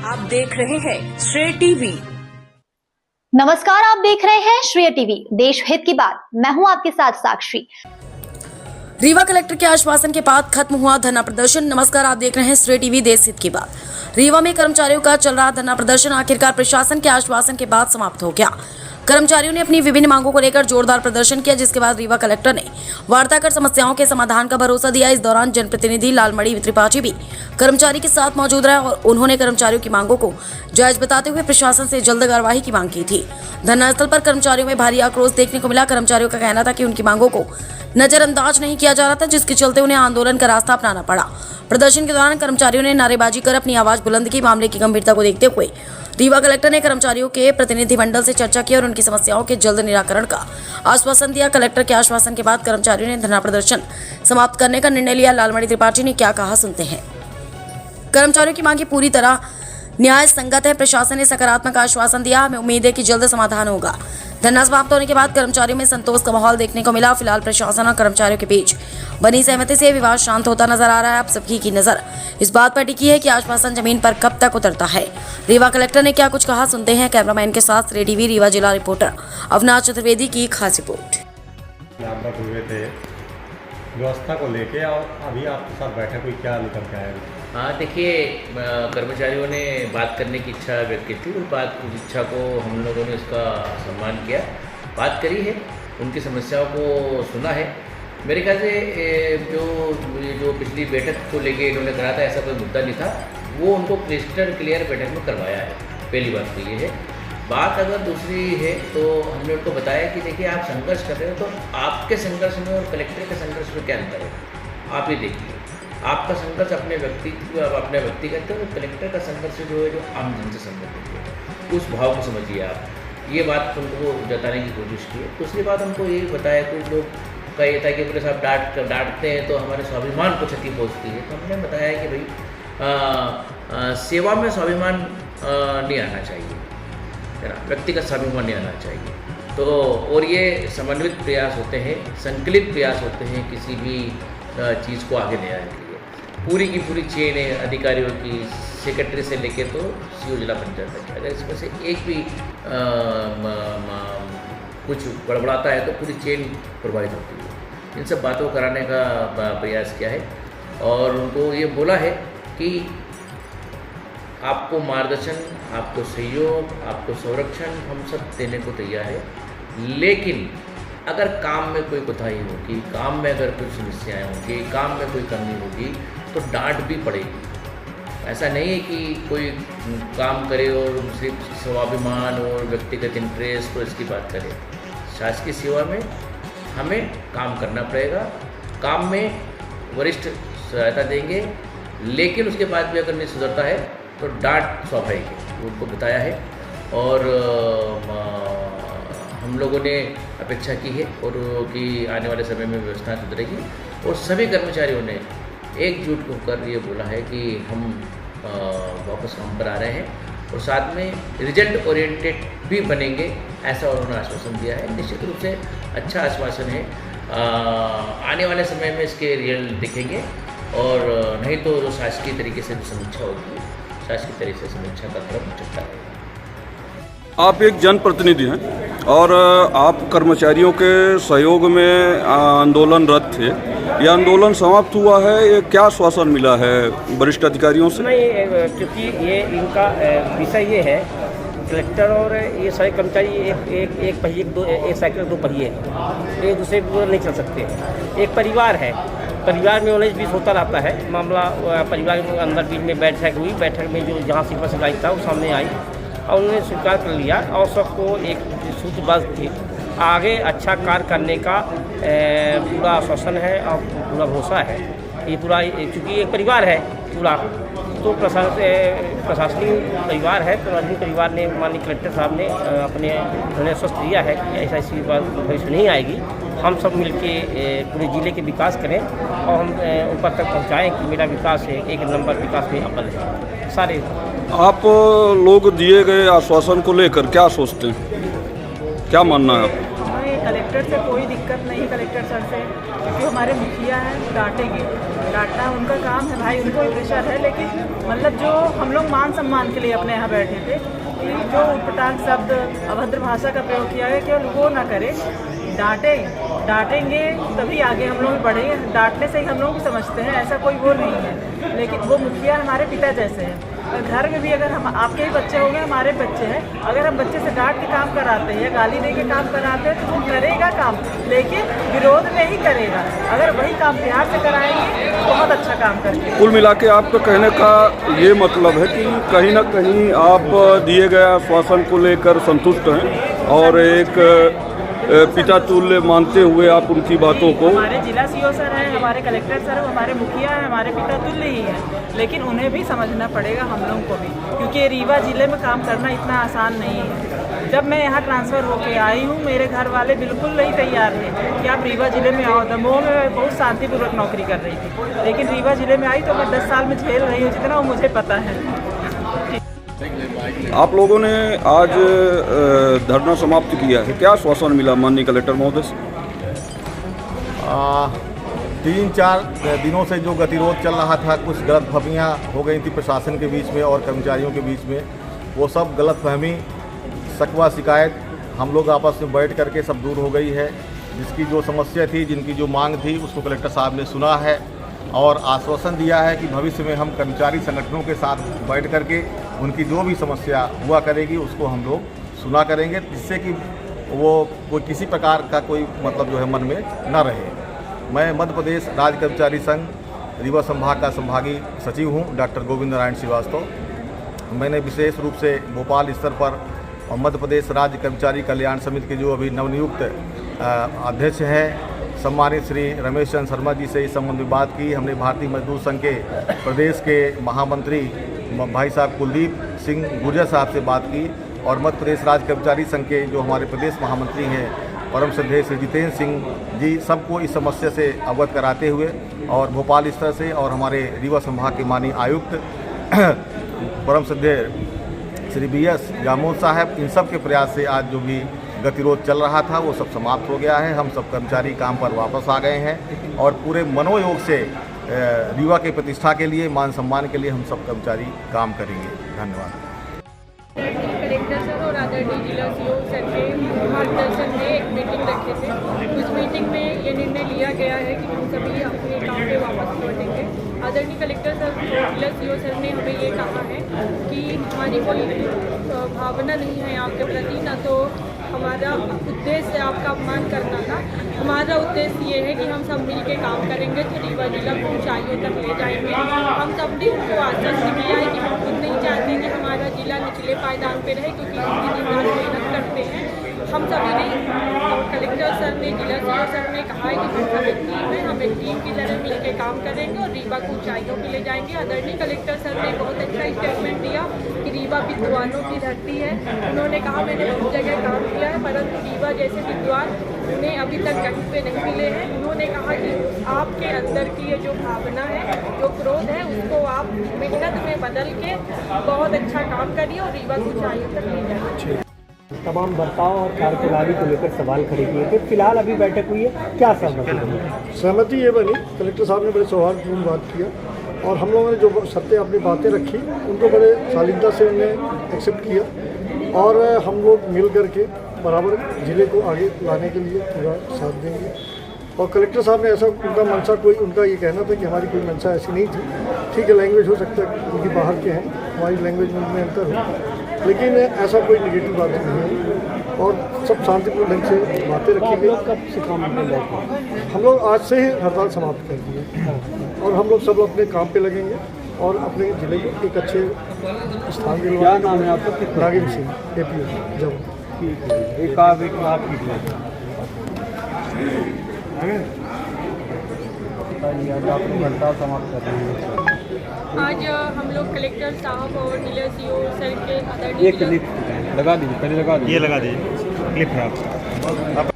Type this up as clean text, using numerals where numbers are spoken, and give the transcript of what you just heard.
आप देख रहे हैं श्रेय टीवी। नमस्कार, आप देख रहे हैं श्रेय टीवी, देश हित की बात। मैं हूं आपके साथ साक्षी। रीवा कलेक्टर के आश्वासन के बाद खत्म हुआ धरना प्रदर्शन। नमस्कार, आप देख रहे हैं श्रेय टीवी, देश हित की बात। रीवा में कर्मचारियों का चल रहा धरना प्रदर्शन आखिरकार प्रशासन के आश्वासन के बाद समाप्त हो गया। कर्मचारियों ने अपनी विभिन्न मांगों को लेकर जोरदार प्रदर्शन किया, जिसके बाद रीवा कलेक्टर ने वार्ता कर समस्याओं के समाधान का भरोसा दिया। इस दौरान जनप्रतिनिधि लालमणि त्रिपाठी भी कर्मचारी के साथ मौजूद रहे और उन्होंने कर्मचारियों की मांगों को जायज बताते हुए प्रशासन से जल्द कार्यवाही की मांग की थी। धरना स्थल पर कर्मचारियों में भारी आक्रोश देखने को मिला। कर्मचारियों का कहना था कि उनकी मांगों को नजरअंदाज नहीं किया जा रहा था, जिसके चलते उन्हें आंदोलन का रास्ता अपनाना पड़ा। प्रदर्शन के दौरान कर्मचारियों ने नारेबाजी कर अपनी आवाज बुलंद की। मामले की गंभीरता को देखते हुए रीवा कलेक्टर ने कर्मचारियों के प्रतिनिधिमंडल से चर्चा की और उनकी समस्याओं के जल्द निराकरण का आश्वासन दिया। कलेक्टर के आश्वासन के बाद कर्मचारियों ने धरना प्रदर्शन समाप्त करने का निर्णय लिया। लालमणि त्रिपाठी ने क्या कहा, सुनते हैं। कर्मचारियों की मांगे पूरी तरह न्याय संगत है। प्रशासन ने सकारात्मक आश्वासन दिया। हमें उम्मीद है कि जल्द समाधान होगा। धरना समाप्त होने के बाद कर्मचारियों में संतोष का माहौल देखने को मिला। फिलहाल प्रशासन और कर्मचारियों के बीच बनी सहमति से विवाद शांत होता नजर आ रहा है। अब सबकी की नजर इस बात पर टिकी है कि आश्वासन जमीन पर कब तक उतरता है। रीवा कलेक्टर ने क्या कुछ कहा, सुनते हैं। कैमरामैन के साथ श्रेय टीवी रीवा जिला रिपोर्टर अविनाश चतुर्वेदी की खास रिपोर्ट। हुए थे व्यवस्था को लेके और अभी आपके साथ बैठे कोई क्या निकल के आया? हाँ, देखिए, कर्मचारियों ने बात करने की इच्छा व्यक्त की थी। उस इच्छा को हम लोगों ने उसका सम्मान किया, बात करी है, उनकी समस्याओं को सुना है। मेरे ख्याल से जो पिछली बैठक को लेके इन्होंने करा था, ऐसा कोई मुद्दा नहीं था। वो उनको क्रिस्टल क्लियर बैठक में करवाया है। पहली बात तो ये है। बात अगर दूसरी है तो हमने उनको बताया कि देखिए, आप संघर्ष कर रहे हो तो आपके संघर्ष में और कलेक्टर के संघर्ष में क्या अंतर है, आप ही देखिए। आपका संघर्ष अपने व्यक्तिगत है और कलेक्टर का संघर्ष जो है जो आम जन से संबंधित है, उस भाव को समझिए आप। ये बात उनको जताने की कोशिश की है। दूसरी बात हमको ये बताया, कुछ लोग का ये था कि बोले साहब डांटते हैं तो हमारे स्वाभिमान को क्षति पहुँचती है। तो हमने बताया कि भाई सेवा में स्वाभिमान नहीं आना चाहिए, है ना, व्यक्तिगत स्वाभिमान नहीं आना चाहिए। तो और ये समन्वित प्रयास होते हैं, संकलित प्रयास होते हैं किसी भी चीज़ को आगे ले जाने के लिए। पूरी की पूरी चेन है अधिकारियों की, सेक्रेटरी से लेके तो सीओ जिला पंचायत तक। अगर इसमें से एक भी कुछ गड़बड़ाता है तो पूरी चेन प्रभावित होती है। इन सब बातों को कराने का प्रयास किया है और उनको ये बोला है कि आपको मार्गदर्शन, आपको सहयोग, आपको संरक्षण हम सब देने को तैयार है, लेकिन अगर काम में कोई कोताही होगी, काम में अगर कुछ समस्याएं होंगी, काम में कोई कमी होगी तो डांट भी पड़ेगी। ऐसा नहीं है कि कोई काम करे और सिर्फ स्वाभिमान और व्यक्तिगत इंटरेस्ट और इसकी बात करे। शासकीय सेवा में हमें काम करना पड़ेगा। काम में वरिष्ठ सहायता देंगे, लेकिन उसके बाद भी अगर नहीं सुधरता है तो डांट स्वाभाविक है, उनको बताया है। और हम लोगों ने अपेक्षा की है और कि आने वाले समय में व्यवस्था सुधरेगी। और सभी कर्मचारियों ने एकजुट होकर ये बोला है कि हम वापस काम पर आ रहे हैं और साथ में रिजल्ट ओरिएंटेड भी बनेंगे, ऐसा उन्होंने आश्वासन दिया है। निश्चित रूप से अच्छा आश्वासन है। आने वाले समय में इसके रिजल्ट दिखेंगे और नहीं तो जो शासकीय तरीके से जो समीक्षा होगी, शासकीय तरीके से समीक्षा का क्रम चलता रहेगा। आप एक जनप्रतिनिधि हैं और आप कर्मचारियों के सहयोग में आंदोलनरत थे। ये आंदोलन समाप्त हुआ है, ये क्या आश्वासन मिला है वरिष्ठ अधिकारियों से? नहीं, क्योंकि ये इनका विषय ये है, कलेक्टर और ये सारे कर्मचारी एक पहिए एक साइकिल दो पहिए, एक दूसरे पर नहीं चल सकते। एक परिवार है, परिवार में 19-20 होता रहता है मामला। परिवार के अंदर बीच में बैठक हुई, बैठक में जो जहाँ सिपा शिकायत था वो सामने आई और उन्होंने स्वीकार कर लिया और सबको एक सूत्रबद्ध थी आगे अच्छा कार्य करने का पूरा आश्वासन है और पूरा भरोसा है। ये पूरा, चूँकि एक परिवार है पूरा, तो प्रशासनिक परिवार है। प्रशासनिक परिवार ने माननीय कलेक्टर साहब ने अपने उन्हें स्वस्थ दिया है कि ऐसी बात भविष्य नहीं आएगी। हम सब मिलके पूरे ज़िले के विकास करें और हम ऊपर तक पहुंचाएं कि मेरा विकास है, एक नंबर विकास में अव्वल है सारे। आप लोग दिए गए आश्वासन को लेकर क्या सोचते हैं, क्या मानना है आपका? कलेक्टर से कोई दिक्कत नहीं, कलेक्टर सर से, क्योंकि हमारे मुखिया हैं, डांटेंगे डांटना उनका काम है भाई, उनको प्रेशर है, लेकिन मतलब जो हम लोग मान सम्मान के लिए अपने यहाँ बैठे थे कि जो उटपटांग शब्द अभद्र भाषा का प्रयोग किया गया केवल वो ना करे, डांटेंगे तभी आगे हम लोग बढ़ेंगे। डांटने से ही हम लोग समझते हैं, ऐसा कोई वो नहीं है। लेकिन वो मुखिया हमारे पिता जैसे हैं, और घर में भी अगर हम आपके ही बच्चे होंगे, हमारे बच्चे हैं, अगर हम बच्चे से डांट के काम कराते हैं या गाली दे के काम कराते हैं तो वो करेगा काम, लेकिन विरोध में ही करेगा। अगर वही काम प्यार से कराएंगे तो बहुत अच्छा काम करेंगे। कुल मिला के आपका कहने का ये मतलब है कि कहीं ना कहीं आप दिए गए आश्वासन को लेकर संतुष्ट हैं और एक पिता तुल्य मानते हुए आप उनकी बातों को। हमारे जिला सीओ सर हैं, हमारे कलेक्टर सर, हमारे मुखिया हैं, हमारे पिता तुल्य ही हैं, लेकिन उन्हें भी समझना पड़ेगा हम लोगों को भी, क्योंकि रीवा जिले में काम करना इतना आसान नहीं है। जब मैं यहाँ ट्रांसफ़र होके आई हूँ, मेरे घर वाले बिल्कुल नहीं तैयार थे कि आप रीवा जिले में आओ। दमोह में मैं बहुत शांतिपूर्वक नौकरी कर रही थी, लेकिन रीवा जिले में आई तो मैं 10 साल में झेल रही हूँ, जितना वो मुझे पता है। आप लोगों ने आज धरना समाप्त किया है, क्या आश्वासन मिला माननीय कलेक्टर महोदय से? 3-4 दिनों से जो गतिरोध चल रहा था, कुछ गलतफहमियाँ हो गई थी प्रशासन के बीच में और कर्मचारियों के बीच में, वो सब गलतफहमी, शकवा, शिकायत हम लोग आपस में बैठ करके सब दूर हो गई है। जिसकी जो समस्या थी, जिनकी जो मांग थी, उसको कलेक्टर साहब ने सुना है और आश्वासन दिया है कि भविष्य में हम कर्मचारी संगठनों के साथ बैठ करके उनकी जो भी समस्या हुआ करेगी उसको हम लोग सुना करेंगे, जिससे कि वो कोई किसी प्रकार का कोई मतलब जो है मन में न रहे। मैं मध्य प्रदेश राज्य कर्मचारी संघ रीवा संभाग का संभागीय सचिव हूँ, डॉक्टर गोविंद नारायण श्रीवास्तव। मैंने विशेष रूप से भोपाल स्तर पर और मध्य प्रदेश राज्य कर्मचारी कल्याण समिति के जो अभी नवनियुक्त अध्यक्ष हैं सम्मानित श्री रमेश चंद्र शर्मा जी से इस संबंध में बात की। हमने भारतीय मजदूर संघ के प्रदेश के महामंत्री भाई साहब कुलदीप सिंह गुर्जर साहब से बात की और मध्य प्रदेश राज्य कर्मचारी संघ के जो हमारे प्रदेश महामंत्री हैं परम श्रद्धेय श्री जितेंद्र सिंह जी, सबको इस समस्या से अवगत कराते हुए और भोपाल स्तर से और हमारे रीवा संभाग के माननीय आयुक्त परम श्रद्धेय श्री BS जामोद साहब, इन सब के प्रयास से आज जो भी गतिरोध चल रहा था वो सब समाप्त हो गया है। हम सब कर्मचारी काम पर वापस आ गए हैं और पूरे मनोयोग से रीवा के प्रतिष्ठा के लिए, मान सम्मान के लिए हम सब कर्मचारी काम करेंगे। धन्यवाद। कलेक्टर सर और आदरणीय जिला सीओ सर के मार्गदर्शन में एक मीटिंग रखे थे। उस मीटिंग में ये निर्णय लिया गया है कि हम सभी अपने काम पे वापस लौटेंगे। आदरणीय कलेक्टर सर और जिला सीओ सर ने हमें ये कहा है कि हमारी कोई भावना नहीं है आपके प्रति, ना तो हमारा उद्देश्य आपका अपमान करना था। हमारा उद्देश्य ये है कि हम सब मिल के काम करेंगे तो रीवा जिला को ऊंचाइयों तक ले जाएंगे। हम सब ने उनको आश्वस्त किया है कि हम खुद नहीं चाहते कि हमारा जिला निचले पायदान पे रहे, क्योंकि हम दिन रात मेहनत करते हैं। हम सभी ने, कलेक्टर सर ने, जिला सीओ सर ने कहा है कि हम सब एक टीम है, हम एक टीम की तरह मिल के काम करेंगे और रीवा को ऊंचाइयों पे ले जाएंगे। आदरणीय कलेक्टर सर ने बहुत अच्छा स्टेटमेंट दिया कि रीवा विद्वानों की धरती है। उन्होंने कहा मैंने बहुत जगह काम किया है, परंतु रीवा जैसे विद्वान उन्हें अभी तक कहीं पे नहीं मिले हैं। उन्होंने कहा कि आपके अंदर की ये जो भावना है, जो क्रोध है, उसको आप मेहनत में बदल के बहुत अच्छा काम करिए और रीवा को ऊंचाइयों तक ले जाइए। तमाम बर्ताव और कार्यप्रणाली को लेकर सवाल खड़े किए थे। फिलहाल अभी बैठक हुई है, क्या सहमति ये बनी, कलेक्टर साहब ने बड़े सौहार्दपूर्ण बात किया और हम लोगों ने जो सत्य अपनी बातें रखी उनको बड़े शालीनता से उन्हें एक्सेप्ट किया और हम लोग मिल करके बराबर ज़िले को आगे लाने के लिए पूरा साथ देंगे। और कलेक्टर साहब ने ऐसा उनका मंशा कोई, उनका ये कहना था कि हमारी कोई मंशा ऐसी नहीं थी। ठीक है, लैंग्वेज हो सकता है क्योंकि बाहर के हैं, हमारी लैंग्वेज में उनमें अंतर हो, लेकिन ऐसा कोई निगेटिव बात नहीं है और सब शांतिपूर्ण ढंग से बातें रखी गई। कब से काम में लगे? हम लोग आज से ही हड़ताल समाप्त कर दिए और हम लोग सब अपने काम पे लगेंगे और अपने जिले को एक अच्छे स्थान दिलवाएंगे। क्या नाम है आपका? नागिन सिंह, APO जब। ठीक है, एक आपकी अपनी हड़ताल समाप्त कर रहे हैं। आज हम लोग कलेक्टर साहब और जिला सीओ सर के आदरणीय लगा दीजिए, पहले लगा दीजिए, ये लगा दीजिए, क्लिप है आप